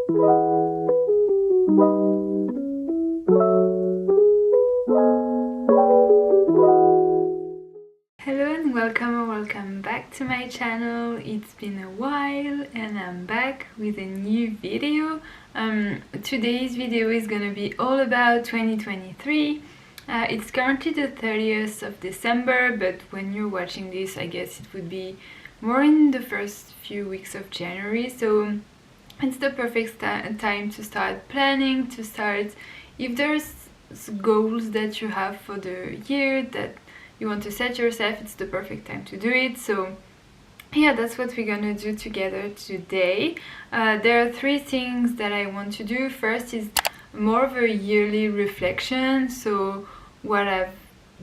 Hello and welcome back to my channel. It's been a while and I'm back with a new video. Today's video is gonna be all about 2023. It's currently the 30th of December, but when you're watching this, I guess it would be more in the first few weeks of January, so it's the perfect time to start planning, to start, if there's goals that you have for the year that you want to set yourself, it's the perfect time to do it. So yeah, that's what we're gonna do together today. There are three things that I want to do. First is more of a yearly reflection, so what I've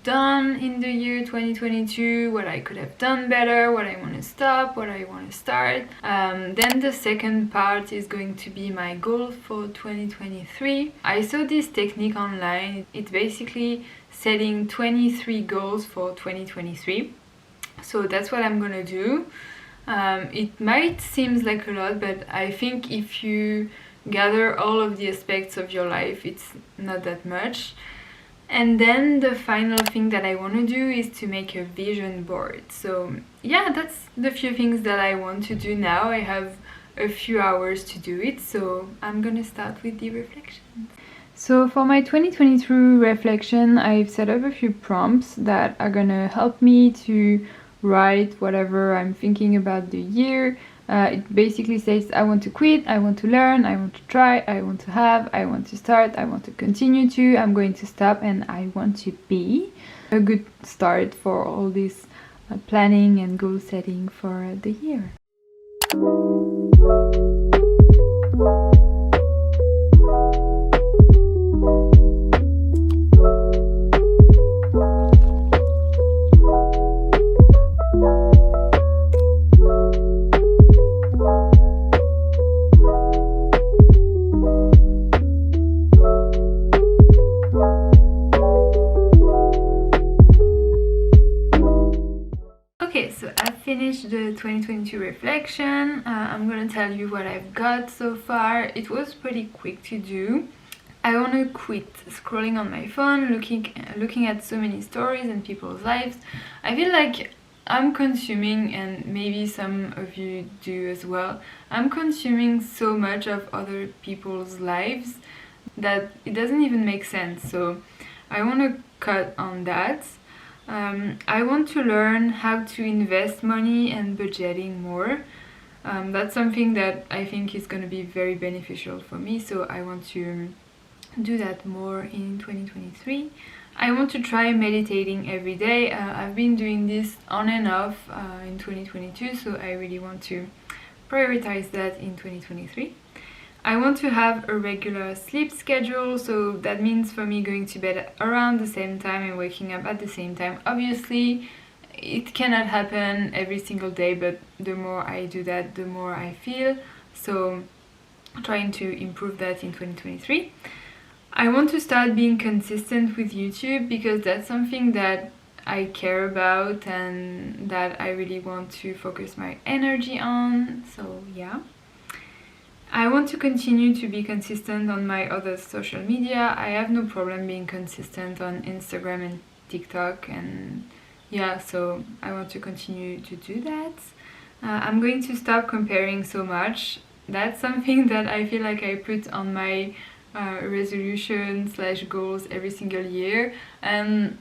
done in the year 2022, what I could have done better, what I want to stop, what I want to start. Then the second part is going to be my goal for 2023. I saw this technique online. It's basically setting 23 goals for 2023. So that's what I'm gonna do. It might seem like a lot, but I think if you gather all of the aspects of your life, it's not that much. And then the final thing that I want to do is to make a vision board. So yeah, that's the few things that I want to do now. I have a few hours to do it, so I'm gonna start with the reflection. So for my 2023 reflection, I've set up a few prompts that are gonna help me to write whatever I'm thinking about the year. It basically says I want to quit, I want to learn, I want to try, I want to have, I want to start, I want to continue to, I'm going to stop, and I want to be. A good start for all this planning and goal setting for the year. Okay, so I finished the 2022 reflection. I'm gonna tell you what I've got so far. It was pretty quick to do. I want to quit scrolling on my phone, looking at so many stories and people's lives. I feel like I'm consuming, and maybe some of you do as well, I'm consuming so much of other people's lives that it doesn't even make sense. So I want to cut on that. I want to learn how to invest money and budgeting more. That's something that I think is going to be very beneficial for me, so I want to do that more in 2023. I want to try meditating every day. I've been doing this on and off in 2022, so I really want to prioritize that in 2023. I want to have a regular sleep schedule, so that means for me going to bed around the same time and waking up at the same time. Obviously, it cannot happen every single day, but the more I do that, the more I feel. So trying to improve that in 2023. I want to start being consistent with YouTube, because that's something that I care about and that I really want to focus my energy on. So yeah. I want to continue to be consistent on my other social media. I have no problem being consistent on Instagram and TikTok, and yeah, so I want to continue to do that. I'm going to stop comparing so much. That's something that I feel like I put on my resolution/goals every single year, and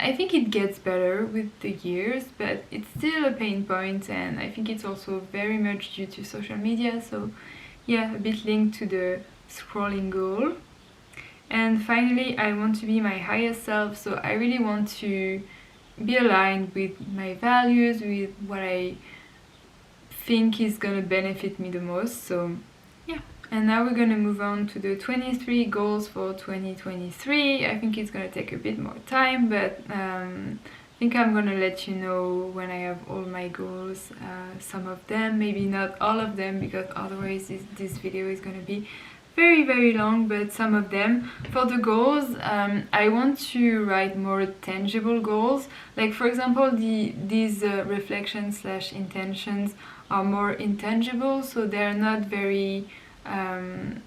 I think it gets better with the years, but it's still a pain point, and I think it's also very much due to social media. So yeah, a bit linked to the scrolling goal. And finally, I want to be my highest self, so I really want to be aligned with my values, with what I think is gonna benefit me the most. So yeah. And now we're gonna move on to the 23 goals for 2023. I think it's gonna take a bit more time, but I think I'm gonna let you know when I have all my goals, some of them, maybe not all of them, because otherwise this video is gonna be very long, but some of them. For the goals, I want to write more tangible goals. Like for example, these reflections/intentions are more intangible, so they're not very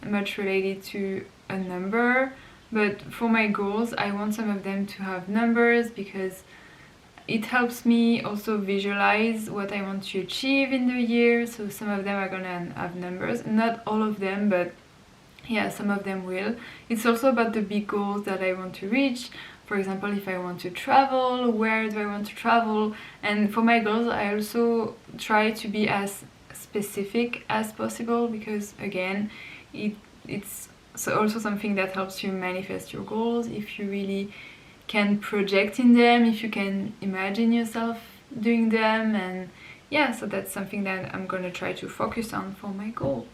much related to a number, but for my goals I want some of them to have numbers because it helps me also visualize what I want to achieve in the year. So some of them are gonna have numbers, not all of them, but yeah, some of them will. It's also about the big goals that I want to reach. For example, if I want to travel, where do I want to travel? And for my goals, I also try to be as specific as possible because again, it's also something that helps you manifest your goals. If you really can project in them, if you can imagine yourself doing them, and yeah, so that's something that I'm gonna try to focus on for my goals.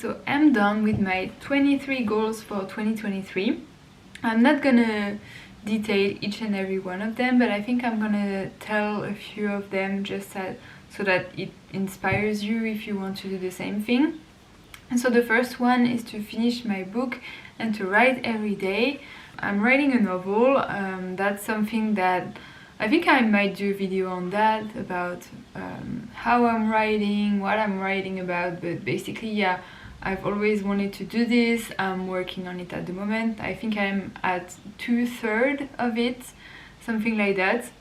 So I'm done with my 23 goals for 2023. I'm not gonna detail each and every one of them, but I think I'm gonna tell a few of them just so that it inspires you if you want to do the same thing. And so the first one is to finish my book and to write every day. I'm writing a novel. That's something that I think I might do a video on that, about how I'm writing, what I'm writing about, but basically, yeah, I've always wanted to do this. I'm working on it at the moment. I think I'm at 2/3 of it, something like that.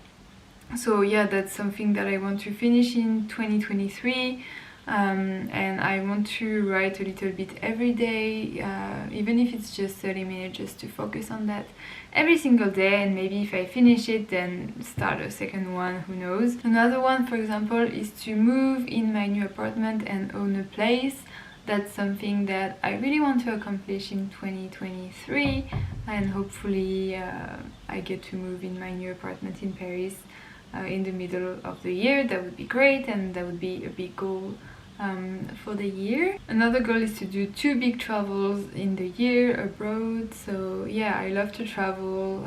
So yeah, that's something that I want to finish in 2023. And I want to write a little bit every day, even if it's just 30 minutes, just to focus on that every single day. And maybe if I finish it, then start a second one, who knows. Another one, for example, is to move in my new apartment and own a place. That's something that I really want to accomplish in 2023, and hopefully I get to move in my new apartment in Paris in the middle of the year. That would be great, and that would be a big goal for the year. Another goal is to do 2 big travels in the year abroad. So yeah, I love to travel.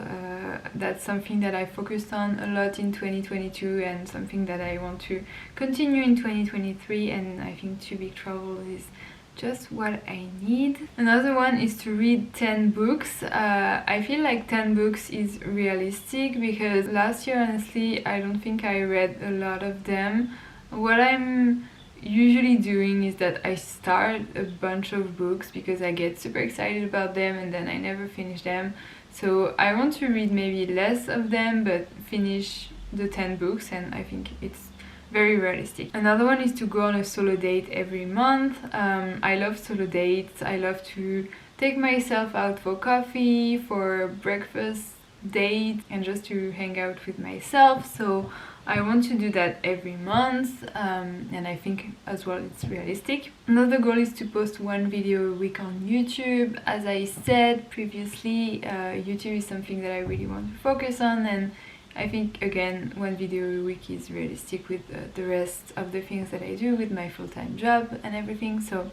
That's something that I focused on a lot in 2022 and something that I want to continue in 2023, and I think 2 big travels is just what I need. Another one is to read 10 books. I feel like 10 books is realistic because last year, honestly, I don't think I read a lot of them. What I'm usually doing is that I start a bunch of books because I get super excited about them and then I never finish them. So I want to read maybe less of them but finish the 10 books, and I think it's very realistic. Another one is to go on a solo date every month. I love solo dates. I love to take myself out for coffee, for breakfast date, and just to hang out with myself. So I want to do that every month, and I think as well it's realistic. Another goal is to post 1 video a week on YouTube. As I said previously, YouTube is something that I really want to focus on, and I think again 1 video a week is realistic with the rest of the things that I do with my full-time job and everything. So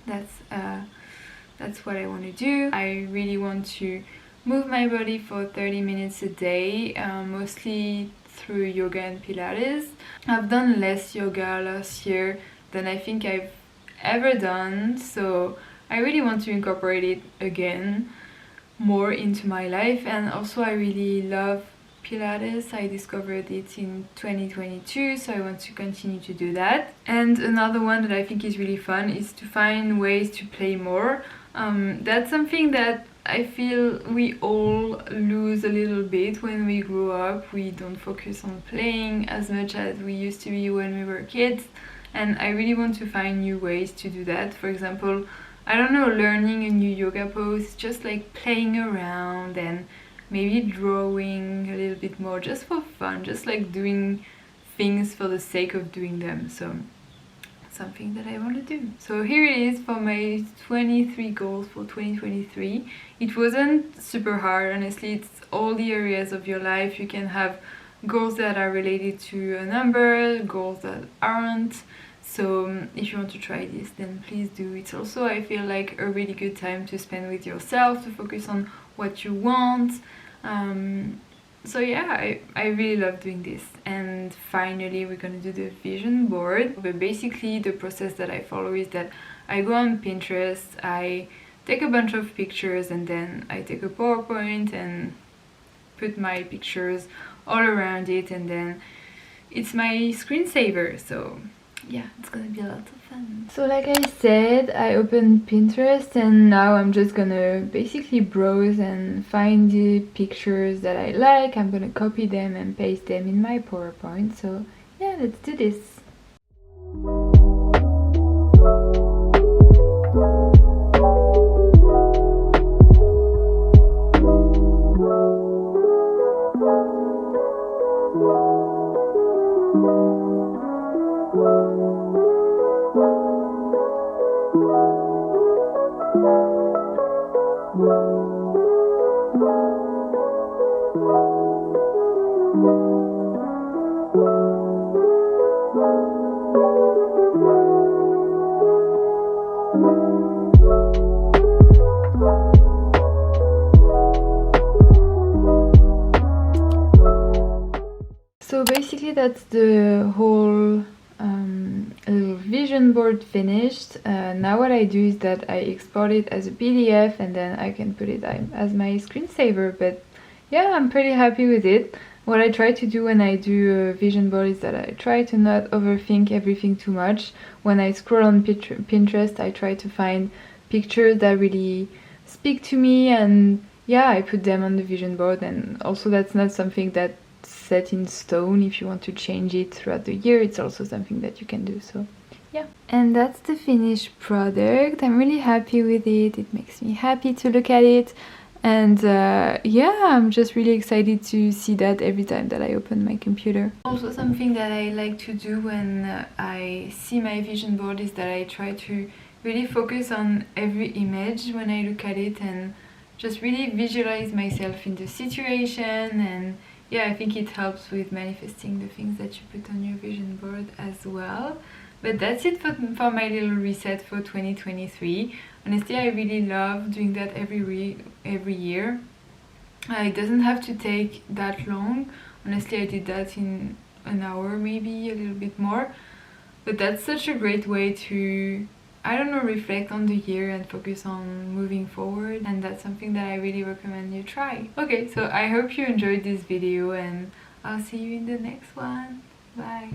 that's what I want to do. I really want to move my body for 30 minutes a day, mostly through yoga and Pilates. I've done less yoga last year than I think I've ever done, so I really want to incorporate it again more into my life. And also I really love Pilates. I discovered it in 2022, so I want to continue to do that. And another one that I think is really fun is to find ways to play more. That's something that I feel we all lose a little bit when we grow up. We don't focus on playing as much as we used to be when we were kids, and I really want to find new ways to do that. For example, I don't know, learning a new yoga pose, just like playing around and maybe drawing a little bit more just for fun, just like doing things for the sake of doing them. So something that I want to do. So here it is for my 23 goals for 2023. It wasn't super hard, honestly. It's all the areas of your life. You can have goals that are related to a number, goals that aren't. So if you want to try this, then please do. It's also, I feel like, a really good time to spend with yourself, to focus on what you want. So yeah, I really love doing this. And finally we're gonna do the vision board. But basically the process that I follow is that I go on Pinterest, I take a bunch of pictures, and then I take a PowerPoint and put my pictures all around it, and then it's my screensaver. So yeah, it's gonna be a lot of fun. So like I said, I opened Pinterest and now I'm just gonna basically browse and find the pictures that I like. I'm gonna copy them and paste them in my PowerPoint. So yeah, let's do this. So basically that's the whole little vision board finished. Now what I do is that I export it as a PDF and then I can put it as my screensaver. But yeah, I'm pretty happy with it. What I try to do when I do a vision board is that I try to not overthink everything too much. When I scroll on Pinterest, I try to find pictures that really speak to me, and yeah, I put them on the vision board. And also that's not something that's set in stone. If you want to change it throughout the year, it's also something that you can do. So yeah, and that's the finished product. I'm really happy with it. It makes me happy to look at it. And yeah, I'm just really excited to see that every time that I open my computer. Also something that I like to do when I see my vision board is that I try to really focus on every image when I look at it and just really visualize myself in the situation. And yeah, I think it helps with manifesting the things that you put on your vision board as well. But that's it for my little reset for 2023. Honestly, I really love doing that every year. It doesn't have to take that long. Honestly, I did that in an hour, maybe a little bit more. But that's such a great way to, I don't know, reflect on the year and focus on moving forward. And that's something that I really recommend you try. Okay, so I hope you enjoyed this video and I'll see you in the next one. Bye!